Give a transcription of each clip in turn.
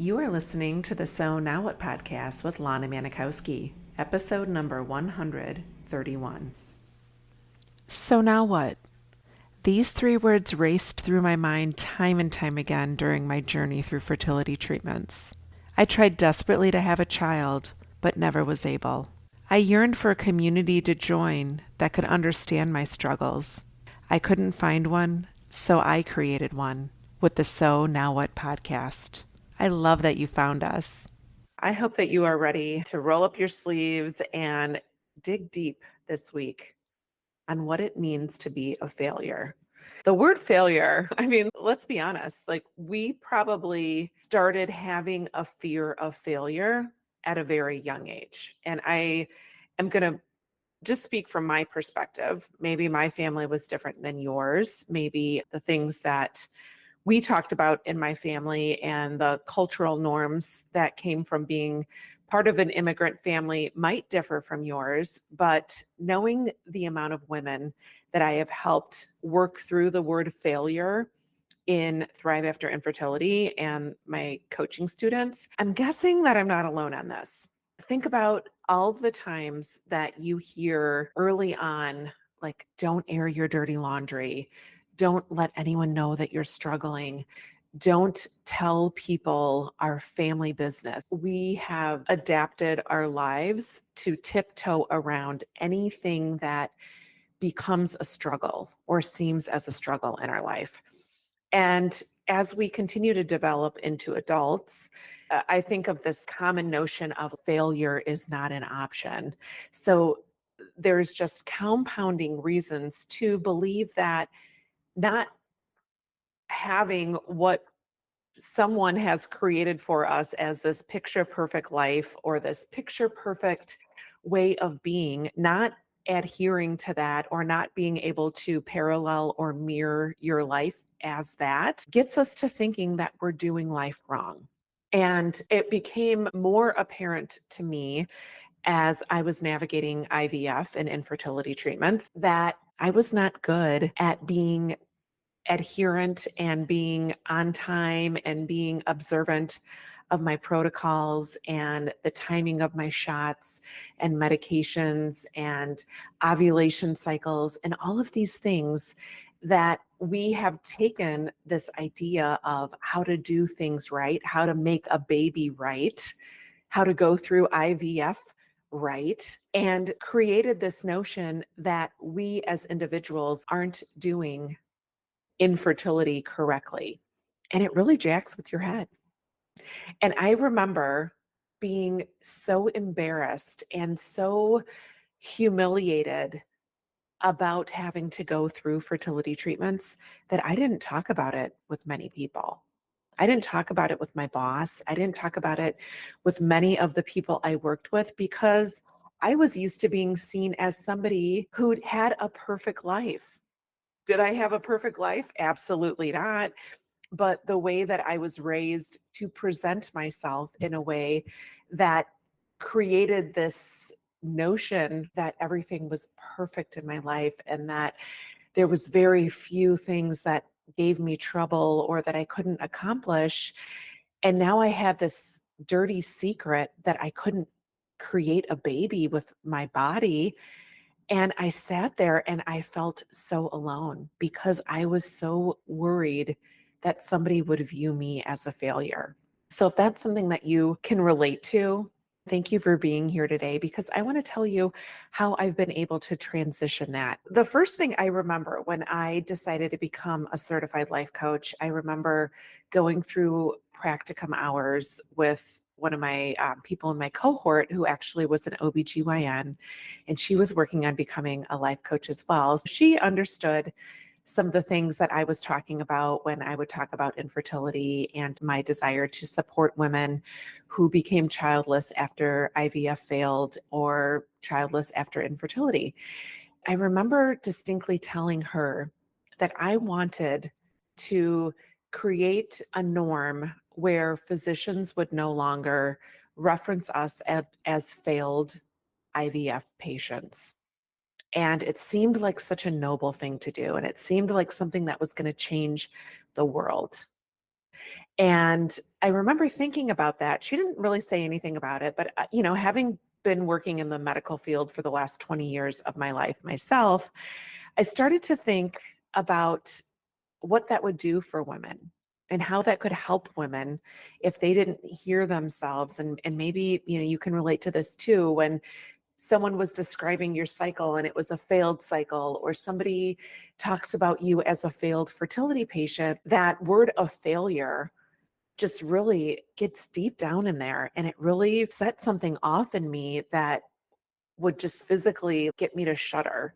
You are listening to the So Now What podcast with Lana Manikowski, episode number 131. So now what? These three words raced through my mind time and time again during my journey through fertility treatments. I tried desperately to have a child, but never was able. I yearned for a community to join that could understand my struggles. I couldn't find one, so I created one with the So Now What podcast. I love that you found us. I hope that you are ready to roll up your sleeves and dig deep this week on what it means to be a failure. The word failure, let's be honest, we probably started having a fear of failure at a very young age. And I am going to just speak from my perspective. Maybe my family was different than yours. Maybe the things that we talked about in my family and the cultural norms that came from being part of an immigrant family might differ from yours, but knowing the amount of women that I have helped work through the word failure in Thrive After Infertility and my coaching students, I'm guessing that I'm not alone on this. Think about all the times that you hear early on, like, don't air your dirty laundry. Don't let anyone know that you're struggling. Don't tell people our family business. We have adapted our lives to tiptoe around anything that becomes a struggle or seems as a struggle in our life. And as we continue to develop into adults, I think of this common notion of failure is not an option. So there's just compounding reasons to believe that not having what someone has created for us as this picture perfect life or this picture perfect way of being, not adhering to that or not being able to parallel or mirror your life as that gets us to thinking that we're doing life wrong. And it became more apparent to me as I was navigating IVF and infertility treatments that I was not good at being adherent and being on time and being observant of my protocols and the timing of my shots and medications and ovulation cycles and all of these things that we have taken this idea of how to do things right, how to make a baby right, how to go through IVF right, and created this notion that we as individuals aren't doing infertility correctly. And it really jacks with your head. And I remember being so embarrassed and so humiliated about having to go through fertility treatments that I didn't talk about it with many people. I didn't talk about it with my boss. I didn't talk about it with many of the people I worked with because I was used to being seen as somebody who'd had a perfect life. Did I have a perfect life? Absolutely not. But the way that I was raised to present myself in a way that created this notion that everything was perfect in my life and that there was very few things that gave me trouble or that I couldn't accomplish. And now I had this dirty secret that I couldn't create a baby with my body, and I sat there and I felt so alone because I was so worried that somebody would view me as a failure. So if that's something that you can relate to, thank you for being here today because I want to tell you how I've been able to transition that. The first thing I remember when I decided to become a certified life coach, I remember going through practicum hours with one of my people in my cohort who actually was an OBGYN, and she was working on becoming a life coach as well. So she understood some of the things that I was talking about when I would talk about infertility and my desire to support women who became childless after IVF failed or childless after infertility. I remember distinctly telling her that I wanted to create a norm where physicians would no longer reference us as failed IVF patients. And it seemed like such a noble thing to do. And it seemed like something that was going to change the world. And I remember thinking about that. She didn't really say anything about it, but having been working in the medical field for the last 20 years of my life myself, I started to think about what that would do for women and how that could help women if they didn't hear themselves. And maybe, you can relate to this too, when someone was describing your cycle and it was a failed cycle, or somebody talks about you as a failed fertility patient, that word of failure just really gets deep down in there, and it really set something off in me that would just physically get me to shudder,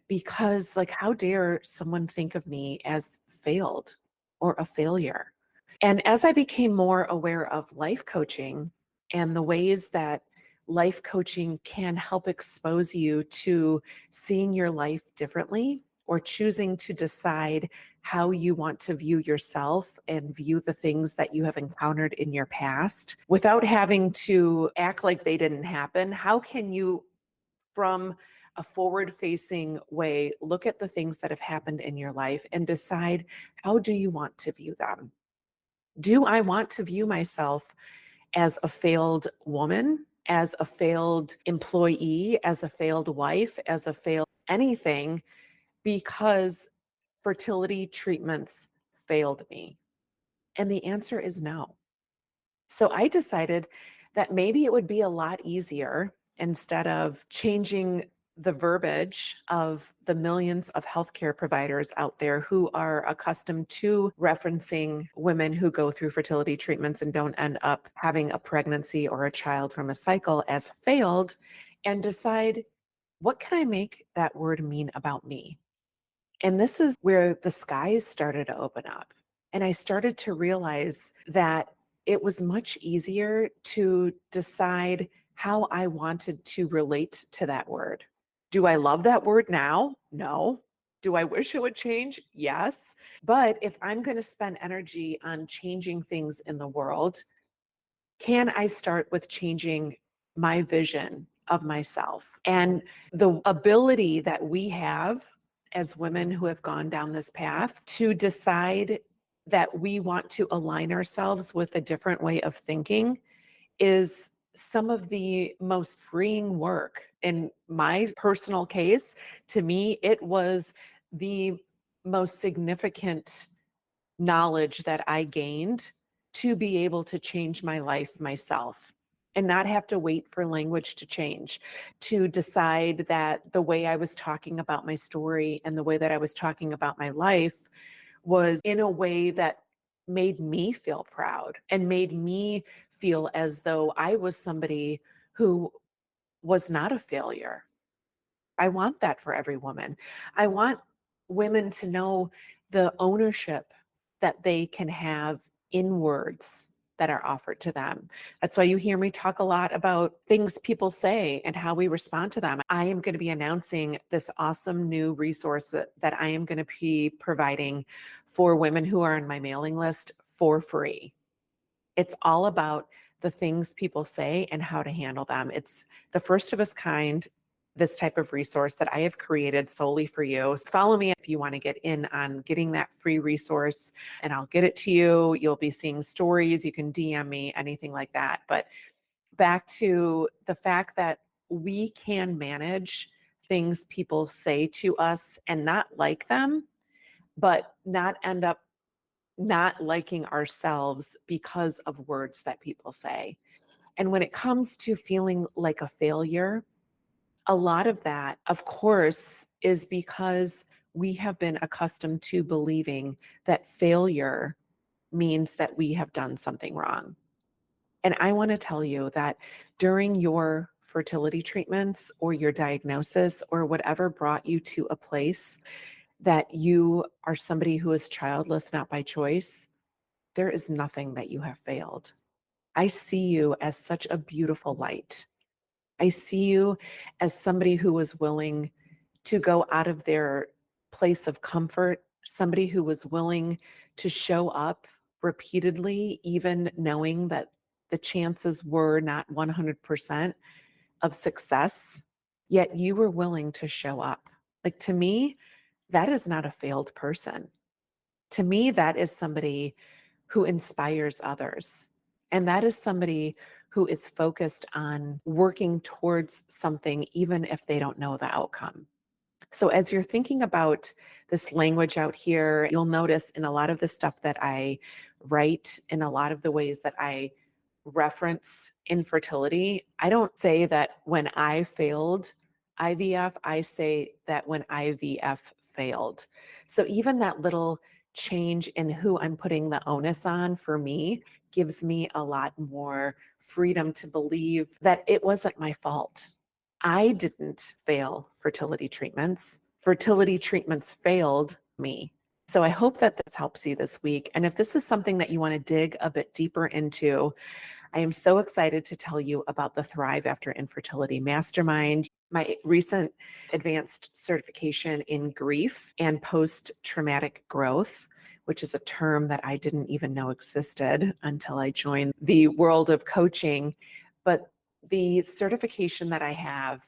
because like, how dare someone think of me as failed or a failure? And as I became more aware of life coaching and the ways that life coaching can help expose you to seeing your life differently, or choosing to decide how you want to view yourself and view the things that you have encountered in your past without having to act like they didn't happen, how can you, from a forward facing way, look at the things that have happened in your life and decide, how do you want to view them? Do I want to view myself as a failed woman, as a failed employee, as a failed wife, as a failed anything, because fertility treatments failed me? And the answer is no. So I decided that maybe it would be a lot easier, instead of changing the verbiage of the millions of healthcare providers out there who are accustomed to referencing women who go through fertility treatments and don't end up having a pregnancy or a child from a cycle as failed, and decide, what can I make that word mean about me? And this is where the skies started to open up. And I started to realize that it was much easier to decide how I wanted to relate to that word. Do I love that word now? No. Do I wish it would change? Yes. But if I'm going to spend energy on changing things in the world, can I start with changing my vision of myself? And the ability that we have as women who have gone down this path to decide that we want to align ourselves with a different way of thinking is some of the most freeing work. In my personal case, to me, it was the most significant knowledge that I gained to be able to change my life myself and not have to wait for language to change, to decide that the way I was talking about my story and the way that I was talking about my life was in a way that made me feel proud and made me feel as though I was somebody who was not a failure. I want that for every woman. I want women to know the ownership that they can have in words that are offered to them. That's why you hear me talk a lot about things people say and how we respond to them. I am going to be announcing this awesome new resource that I am going to be providing for women who are on my mailing list for free. It's all about the things people say and how to handle them. It's the first of its kind, this type of resource that I have created solely for you. Follow me if you want to get in on getting that free resource, and I'll get it to you. You'll be seeing stories. You can DM me, anything like that. But back to the fact that we can manage things people say to us and not like them, but not end up not liking ourselves because of words that people say. And when it comes to feeling like a failure, a lot of that, of course, is because we have been accustomed to believing that failure means that we have done something wrong. And I want to tell you that during your fertility treatments or your diagnosis or whatever brought you to a place that you are somebody who is childless, not by choice, there is nothing that you have failed. I see you as such a beautiful light. I see you as somebody who was willing to go out of their place of comfort, somebody who was willing to show up repeatedly, even knowing that the chances were not 100% of success, yet you were willing to show up. Like, to me, that is not a failed person. To me, that is somebody who inspires others. And that is somebody who is focused on working towards something, even if they don't know the outcome. So, as you're thinking about this language out here, you'll notice in a lot of the stuff that I write, in a lot of the ways that I reference infertility, I don't say that when I failed IVF, I say that when IVF failed. So, even that little change in who I'm putting the onus on for me gives me a lot more freedom to believe that it wasn't my fault. I didn't fail fertility treatments. Fertility treatments failed me. So I hope that this helps you this week. And if this is something that you want to dig a bit deeper into, I am so excited to tell you about the Thrive After Infertility Mastermind, my recent advanced certification in grief and post traumatic growth, which is a term that I didn't even know existed until I joined the world of coaching. But the certification that I have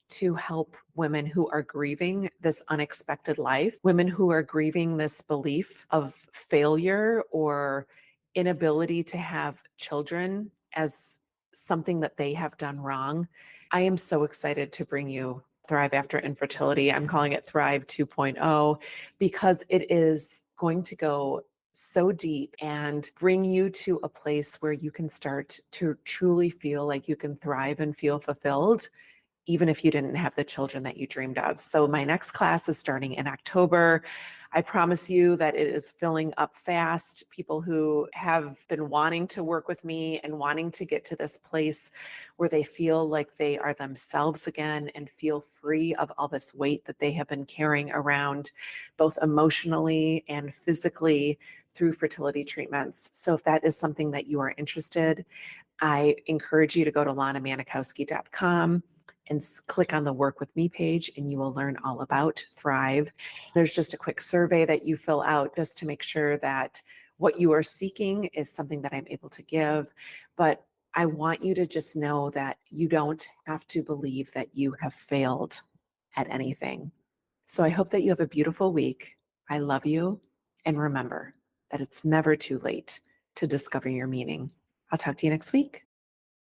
to help women who are grieving this unexpected life, women who are grieving this belief of failure or inability to have children as something that they have done wrong. I am so excited to bring you Thrive After Infertility. I'm calling it Thrive 2.0 because it is going to go so deep and bring you to a place where you can start to truly feel like you can thrive and feel fulfilled even if you didn't have the children that you dreamed of. So my next class is starting in October. I promise you that it is filling up fast. People who have been wanting to work with me and wanting to get to this place where they feel like they are themselves again and feel free of all this weight that they have been carrying around, both emotionally and physically through fertility treatments. So if that is something that you are interested, I encourage you to go to lanamanikowski.com and click on the Work With Me page, and you will learn all about Thrive. There's just a quick survey that you fill out just to make sure that what you are seeking is something that I'm able to give. But I want you to just know that you don't have to believe that you have failed at anything. So I hope that you have a beautiful week. I love you. And remember that it's never too late to discover your meaning. I'll talk to you next week.